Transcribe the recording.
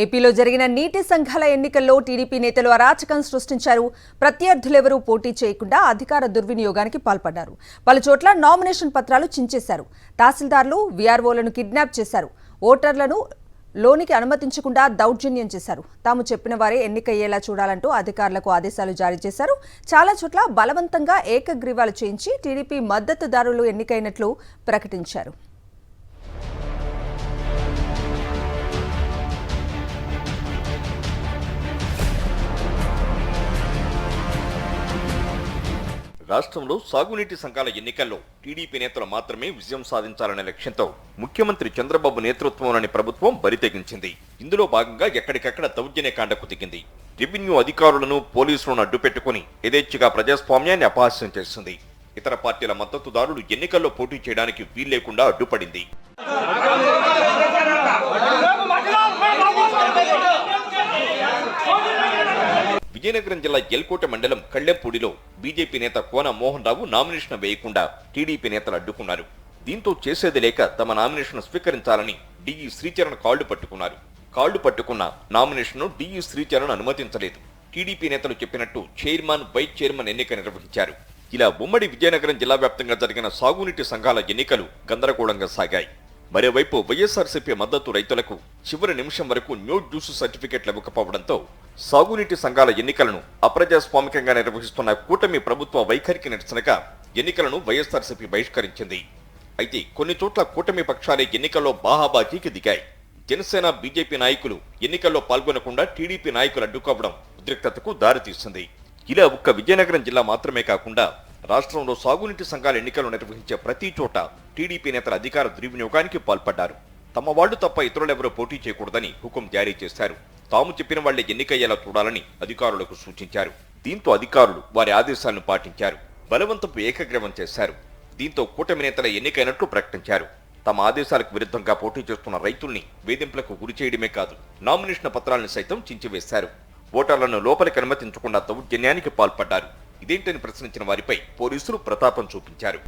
ఏపీలో జరిగిన నీటి సంఘాల ఎన్నికల్లో టీడీపీ నేతలు అరాచకం సృష్టించారు. ప్రత్యర్థులెవరూ పోటీ చేయకుండా అధికార దుర్వినియోగానికి పాల్పడ్డారు. పలుచోట్ల నామినేషన్ పత్రాలు చించేశారు. తహసీల్దార్లు, వీఆర్ఓలను కిడ్నాప్ చేశారు. ఓటర్లను లోనికి అనుమతించకుండా దౌర్జన్యం చేశారు. తాము చెప్పిన వారే ఎన్నికయ్యేలా చూడాలంటూ అధికారులకు ఆదేశాలు జారీ చేశారు. చాలా చోట్ల బలవంతంగా ఏకగ్రీవాలు చేయించి టీడీపీ మద్దతుదారులు ఎన్నికైనట్లు ప్రకటించారు. రాష్ట్రంలో సాగునీటి సంఘాల ఎన్నికల్లో టీడీపీ నేతలు మాత్రమే విజయం సాధించాలనే లక్ష్యంతో ముఖ్యమంత్రి చంద్రబాబు నేతృత్వంలోని ప్రభుత్వం బరితెగించింది. ఇందులో భాగంగా ఎక్కడికక్కడ దౌర్జన్యకాండకు దిగింది. రెవెన్యూ అధికారులను, పోలీసులను అడ్డుపెట్టుకుని యథేచ్ఛగా ప్రజాస్వామ్యాన్ని అపహాస్యం చేస్తుంది. ఇతర పార్టీల మద్దతుదారులు ఎన్నికల్లో పోటీ చేయడానికి వీల్లేకుండా అడ్డుపడింది. విజయనగరం జిల్లా ఎల్కోట మండలం కళ్లెంపూడిలో బీజేపీ నేత కోన మోహన్ రావు నామినేషన్ వేయకుండా టీడీపీ నేతలు అడ్డుకున్నారు. దీంతో చేసేది లేక తమ నామినేషన్ స్వీకరించాలని డిఈ శ్రీచరణ్ కాళ్లు పట్టుకున్నారు. కాళ్లు పట్టుకున్న నామినేషన్ను డిఈ శ్రీచరణ్ అనుమతించలేదు. టీడీపీ నేతలు చెప్పినట్టు చైర్మన్, వైస్ చైర్మన్ ఎన్నిక నిర్వహించారు. ఇలా ఉమ్మడి విజయనగరం జిల్లా వ్యాప్తంగా జరిగిన సాగునీటి సంఘాల ఎన్నికలు గందరగోళంగా సాగాయి. మరోవైపు వైఎస్ఆర్సీపీ మద్దతు రైతులకు చివరి నిమిషం వరకు న్యూ జ్యూస్ సర్టిఫికెట్లు ఇవ్వకపోవడంతో సాగునీటి సంఘాల ఎన్నికలను అప్రజాస్వామికంగా నిర్వహిస్తున్న కూటమి ప్రభుత్వ వైఖరికి నిరసనగా ఎన్నికలను వైఎస్ఆర్సీపీ బహిష్కరించింది. అయితే కొన్ని చోట్ల కూటమి పక్షాలే ఎన్నికల్లో బాహాబాకీకి దిగాయి. జనసేన, బీజేపీ నాయకులు ఎన్నికల్లో పాల్గొనకుండా టీడీపీ నాయకులు అడ్డుకోవడం ఉద్రిక్తతకు దారితీసింది. ఇలా ఒక్క విజయనగరం జిల్లా మాత్రమే కాకుండా రాష్ట్రంలో సాగునీటి సంఘాల ఎన్నికలు నిర్వహించే ప్రతి చోట టీడీపీ నేతల అధికార దుర్వినియోగానికి పాల్పడ్డారు. తమ వాళ్లు తప్ప ఇతరులెవరూ పోటీ చేయకూడదని హుకుం జారీ చేశారు. తాము చెప్పిన వాళ్లే ఎన్నికయ్యేలా చూడాలని అధికారులకు సూచించారు. దీంతో అధికారులు వారి ఆదేశాలను పాటించారు. బలవంతపు ఏకగ్రీవం చేశారు. దీంతో కూటమి నేతల ఎన్నికైనట్లు ప్రకటించారు. తమ ఆదేశాలకు విరుద్ధంగా పోటీ చేస్తున్న రైతుల్ని వేధింపులకు గురి చేయడమే కాదు, నామినేషన్ పత్రాలను సైతం చించివేశారు. ఓటర్లను లోపలికి అనుమతించకుండా దౌర్జన్యానికి పాల్పడ్డారు. ఇదేంటని ప్రశ్నించిన వారిపై పోలీసులు ప్రతాపం చూపించారు.